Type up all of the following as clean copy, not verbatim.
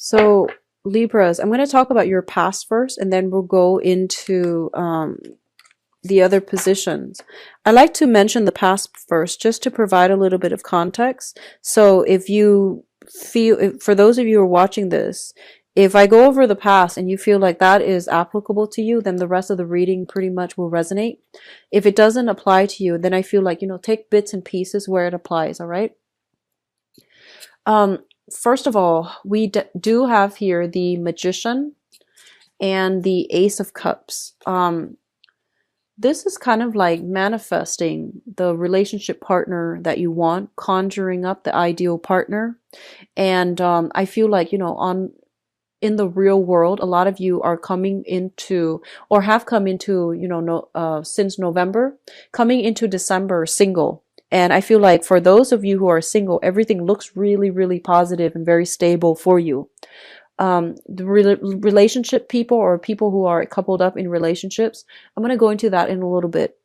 So, Libras, I'm going to talk about your past first, and then we'll go into the other positions. I like to mention the past first, just to provide a little bit of context. So, if you for those of you who are watching this, if I go over the past and you feel like that is applicable to you, then the rest of the reading pretty much will resonate. If it doesn't apply to you, then I feel like, take bits and pieces where it applies, all right? Um, First of all, we do have here the Magician and the Ace of Cups. This is kind of like manifesting the relationship partner that you want, conjuring up the ideal partner. And I feel like, in the real world, a lot of you are coming into or have come into, since November, coming into December single. And I feel like for those of you who are single, everything looks really, really positive and very stable for you. The relationship people or people who are coupled up in relationships, I'm going to go into that in a little bit.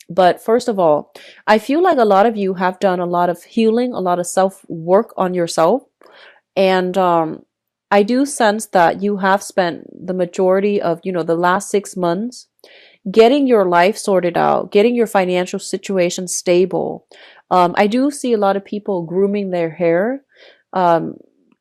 But first of all, I feel like a lot of you have done a lot of healing, a lot of self work on yourself. And I do sense that you have spent the majority of, the last 6 months getting your life sorted out, getting your financial situation stable. I do see a lot of people grooming their hair,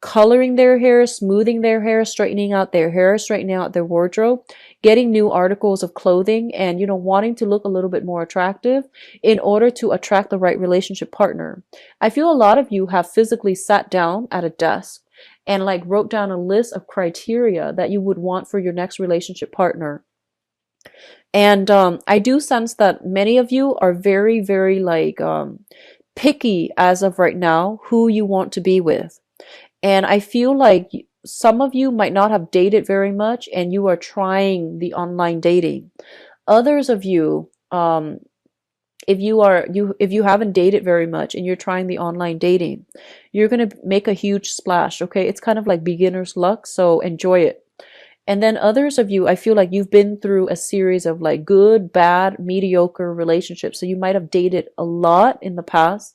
coloring their hair, smoothing their hair, straightening out their hair, straightening out their wardrobe, getting new articles of clothing, and, wanting to look a little bit more attractive in order to attract the right relationship partner. I feel a lot of you have physically sat down at a desk and like wrote down a list of criteria that you would want for your next relationship partner. And I do sense that many of you are very, very like picky as of right now who you want to be with. And I feel like some of you might not have dated very much and you are trying the online dating. Others of you, if you haven't dated very much and you're trying the online dating, you're going to make a huge splash, okay? It's kind of like beginner's luck, so enjoy it. And then others of you, I feel like you've been through a series of like good, bad, mediocre relationships. So you might have dated a lot in the past.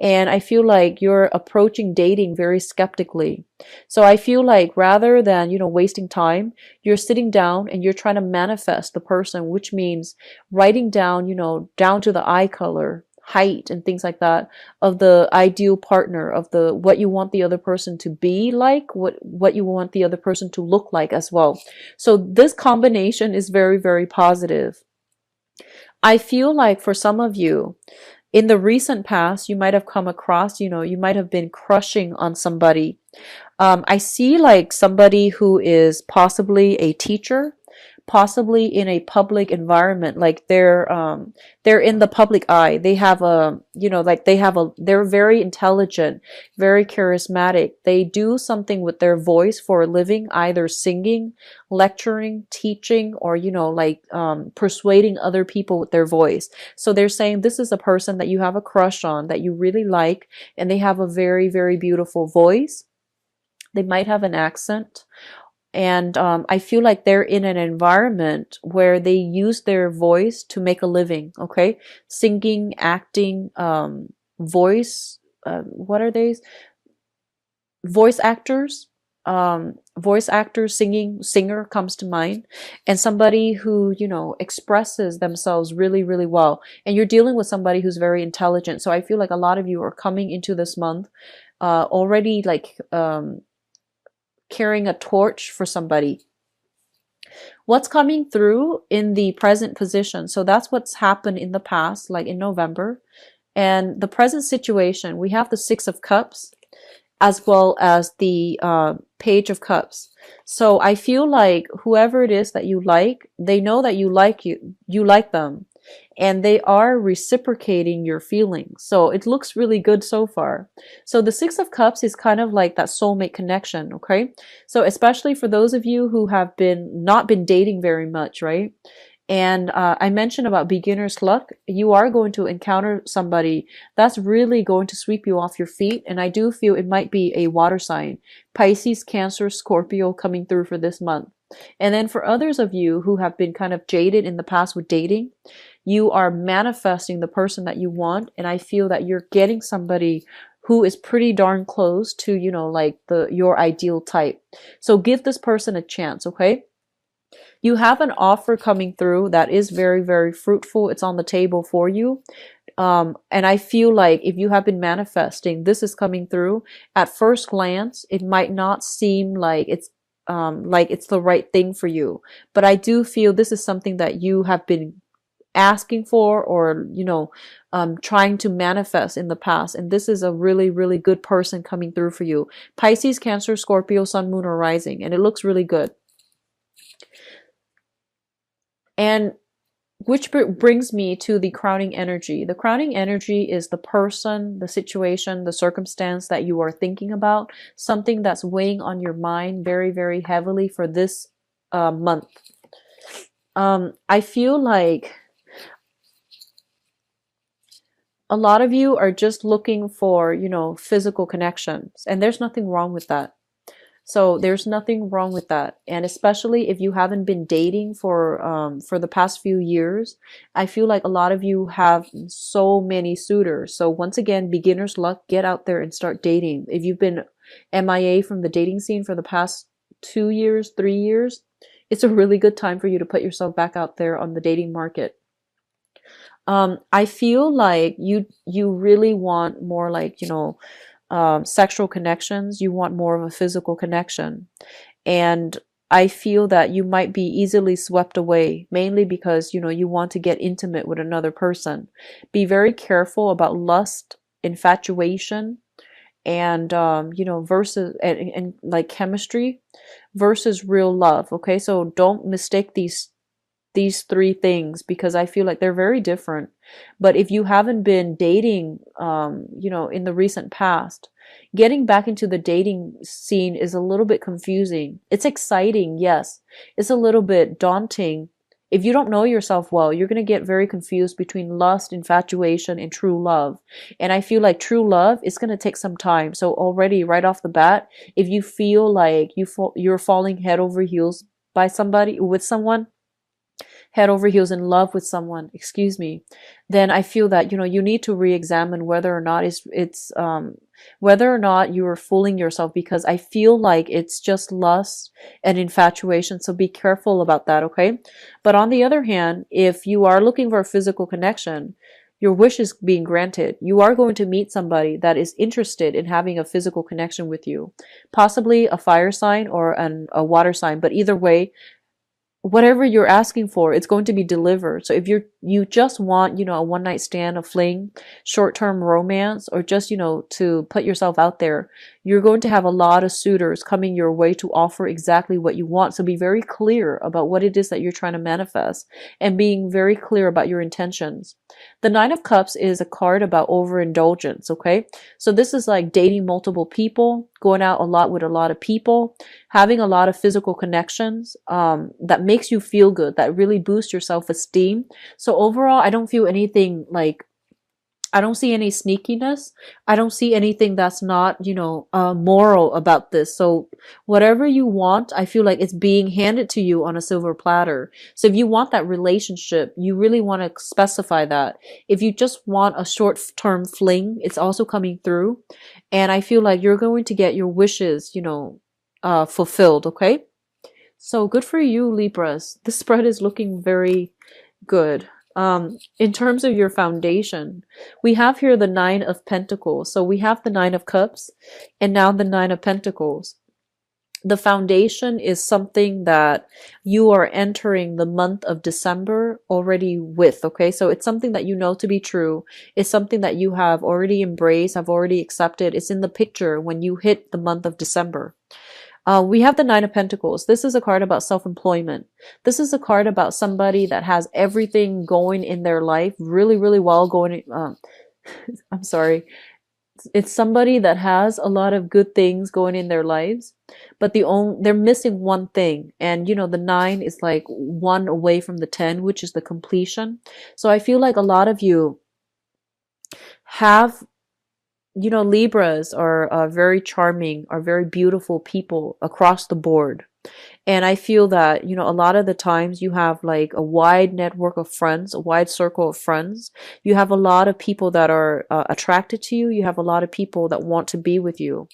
And I feel like you're approaching dating very skeptically. So I feel like rather than, wasting time, you're sitting down and you're trying to manifest the person, which means writing down, down to the eye color, height and things like that of the ideal partner, of the what you want the other person to be like, what you want the other person to look like as well. So this combination is very, very positive. I feel like for some of you in the recent past, you might have come across, you might have been crushing on somebody. I see like somebody who is possibly a teacher, possibly in a public environment, like they're in the public eye. They have a, they're very intelligent, very charismatic. They do something with their voice for a living, either singing, lecturing, teaching, or, persuading other people with their voice. So they're saying this is a person that you have a crush on, that you really like, and they have a very, very beautiful voice. They might have an accent. And I feel like they're in an environment where they use their voice to make a living, okay? Singing, acting, voice, what are they? Voice actors. Voice actors, singer comes to mind. And somebody who, expresses themselves really, really well. And you're dealing with somebody who's very intelligent. So I feel like a lot of you are coming into this month already like carrying a torch for somebody. What's coming through in the present position? So that's what's happened in the past, like in November. And the present situation, we have the Six of Cups as well as the Page of Cups. So I feel like whoever it is that you like, they know that you like them. And they are reciprocating your feelings. So it looks really good so far. So the Six of Cups is kind of like that soulmate connection, okay? So especially for those of you who have not been dating very much, right? And I mentioned about beginner's luck. You are going to encounter somebody that's really going to sweep you off your feet. And I do feel it might be a water sign. Pisces, Cancer, Scorpio coming through for this month. And then for others of you who have been kind of jaded in the past with dating, you are manifesting the person that you want. And I feel that you're getting somebody who is pretty darn close to, you know, like your ideal type. So give this person a chance, okay? You have an offer coming through that is very, very fruitful. It's on the table for you. And I feel like if you have been manifesting, this is coming through. At first glance, it might not seem like it's the right thing for you. But I do feel this is something that you have been asking for, or, you know, trying to manifest in the past. And this is a really, really good person coming through for you. Pisces, Cancer, Scorpio, Sun, Moon, or Rising. And it looks really good. And which brings me to the crowning energy. The crowning energy is the person, the situation, the circumstance that you are thinking about, something that's weighing on your mind very, very heavily for this month. I feel like a lot of you are just looking for, you know, physical connections, and there's nothing wrong with that. So there's nothing wrong with that. And especially if you haven't been dating for the past few years, I feel like a lot of you have so many suitors. So once again, beginner's luck, get out there and start dating. If you've been MIA from the dating scene for the past 2 years, 3 years, it's a really good time for you to put yourself back out there on the dating market. I feel like you really want more, like, you know, sexual connections. You want more of a physical connection. And I feel that you might be easily swept away, mainly because, you know, you want to get intimate with another person. Be very careful about lust, infatuation, and, you know, versus, and like chemistry versus real love. Okay. So don't mistake these three things, because I feel like they're very different. But if you haven't been dating, you know, in the recent past, getting back into the dating scene is a little bit confusing. It's exciting, yes. It's a little bit daunting. If you don't know yourself well, you're going to get very confused between lust, infatuation, and true love. And I feel like true love is going to take some time. So already right off the bat, if you feel like you're falling head over heels by somebody, with someone, head over heels in love with someone, excuse me, then I feel that, you know, you need to re-examine whether or not whether or not you are fooling yourself, because I feel like it's just lust and infatuation. So be careful about that, okay? But on the other hand, if you are looking for a physical connection, your wish is being granted. You are going to meet somebody that is interested in having a physical connection with you, possibly a fire sign or a water sign, but either way, whatever you're asking for, it's going to be delivered. So if you just want, you know, a one night stand, a fling, short-term romance, or just, you know, to put yourself out there, you're going to have a lot of suitors coming your way to offer exactly what you want. So be very clear about what it is that you're trying to manifest, and being very clear about your intentions. The Nine of Cups is a card about overindulgence, okay? So this is like dating multiple people, going out a lot with a lot of people, having a lot of physical connections that makes you feel good, that really boosts your self-esteem. So overall, I don't feel anything like, I don't see any sneakiness. I don't see anything that's not, you know, moral about this. So whatever you want, I feel like it's being handed to you on a silver platter. So if you want that relationship, you really want to specify that. If you just want a short-term fling, it's also coming through. And I feel like you're going to get your wishes, you know, fulfilled, okay? So good for you, Libras. This spread is looking very good. In terms of your foundation, we have here the Nine of Pentacles. So we have the Nine of Cups and now the Nine of Pentacles. The foundation is something that you are entering the month of December already with, okay? So it's something that you know to be true. It's something that you have already embraced, have already accepted. It's in the picture when you hit the month of December. We have the Nine of Pentacles. This is a card about self-employment. This is a card about somebody that has everything going in their life really, really well going. I'm sorry. It's somebody that has a lot of good things going in their lives, but they're missing one thing. And you know, the 9 is like 1 away from the 10, which is the completion. So I feel like a lot of you have you know, Libras are very charming, are very beautiful people across the board. And I feel that, you know, a lot of the times you have like a wide network of friends, a wide circle of friends. You have a lot of people that are attracted to you. You have a lot of people that want to be with you.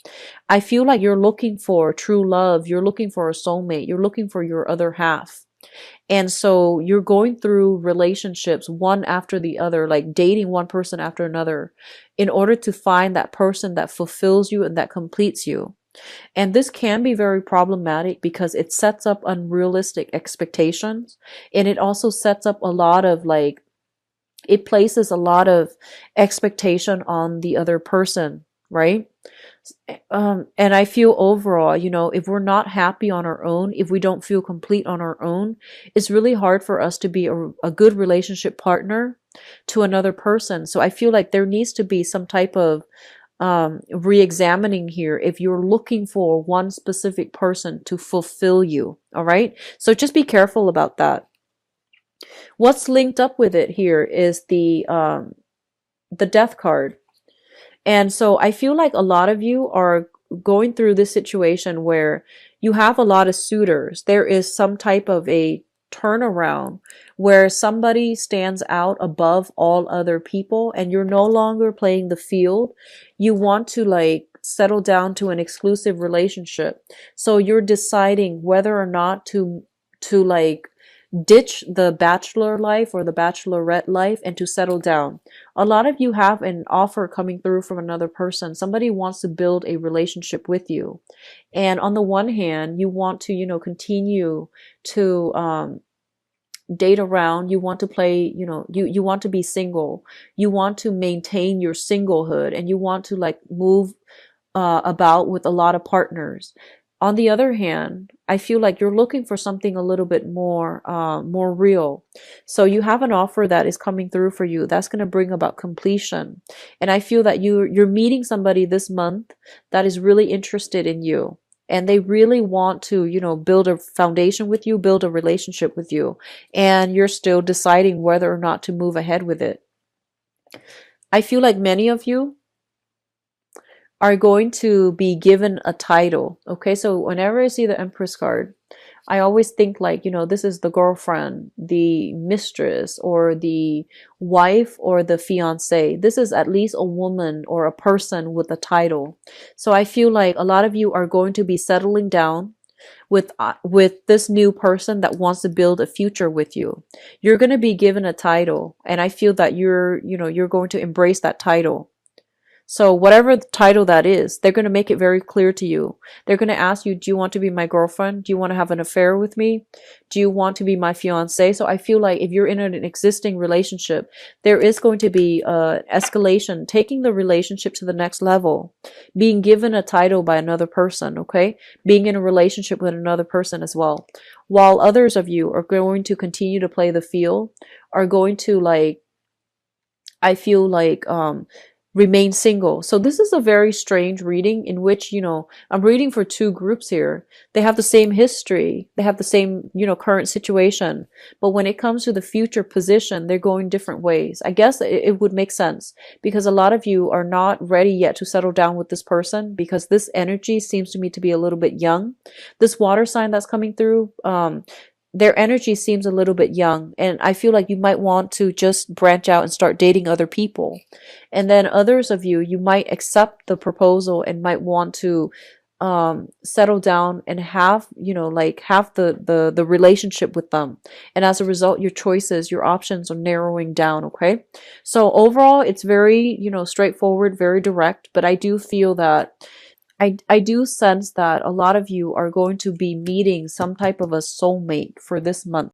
I feel like you're looking for true love. You're looking for a soulmate. You're looking for your other half. And so you're going through relationships one after the other, like dating one person after another, in order to find that person that fulfills you and that completes you. And this can be very problematic because it sets up unrealistic expectations. And it also sets up a lot of like, it places a lot of expectation on the other person, right? And I feel overall, you know, if we're not happy on our own, if we don't feel complete on our own, it's really hard for us to be a good relationship partner to another person. So I feel like there needs to be some type of re-examining here if you're looking for one specific person to fulfill you. All right. So just be careful about that. What's linked up with it here is the death card. And so I feel like a lot of you are going through this situation where you have a lot of suitors. There is some type of a turnaround where somebody stands out above all other people and you're no longer playing the field. You want to like settle down to an exclusive relationship. So you're deciding whether or not to like ditch the bachelor life or the bachelorette life and to settle down. A lot of you have an offer coming through from another person. Somebody wants to build a relationship with you. And on the one hand, you want to, you know, continue to date around. You want to play, you know, you want to be single. You want to maintain your singlehood and you want to like move about with a lot of partners. On the other hand, I feel like you're looking for something a little bit more real. So you have an offer that is coming through for you that's going to bring about completion. And I feel that you're meeting somebody this month that is really interested in you. And they really want to, you know, build a foundation with you, build a relationship with you. And you're still deciding whether or not to move ahead with it. I feel like many of you are going to be given a title. Okay, so whenever I see the Empress card, I always think like, you know, this is the girlfriend, the mistress, or the wife, or the fiance. This is at least a woman or a person with a title. So I feel like a lot of you are going to be settling down with this new person that wants to build a future with you. You're going to be given a title, and I feel that you're going to embrace that title. So whatever the title that is, they're going to make it very clear to you. They're going to ask you, do you want to be my girlfriend? Do you want to have an affair with me? Do you want to be my fiance? So I feel like if you're in an existing relationship, there is going to be escalation, taking the relationship to the next level, being given a title by another person, okay? Being in a relationship with another person as well. While others of you are going to continue to play the field, are going to like, I feel like, remain single. So this is a very strange reading in which, you know, I'm reading for two groups here. They have the same history. They have the same, you know, current situation. But when it comes to the future position, they're going different ways. I guess it would make sense because a lot of you are not ready yet to settle down with this person because this energy seems to me to be a little bit young. This water sign that's coming through, their energy seems a little bit young, and I feel like you might want to just branch out and start dating other people. And then others of you, you might accept the proposal and might want to settle down and have, you know, like have the relationship with them. And as a result, your choices, your options are narrowing down, okay? So overall, it's very, you know, straightforward, very direct, but I do feel that I do sense that a lot of you are going to be meeting some type of a soulmate for this month.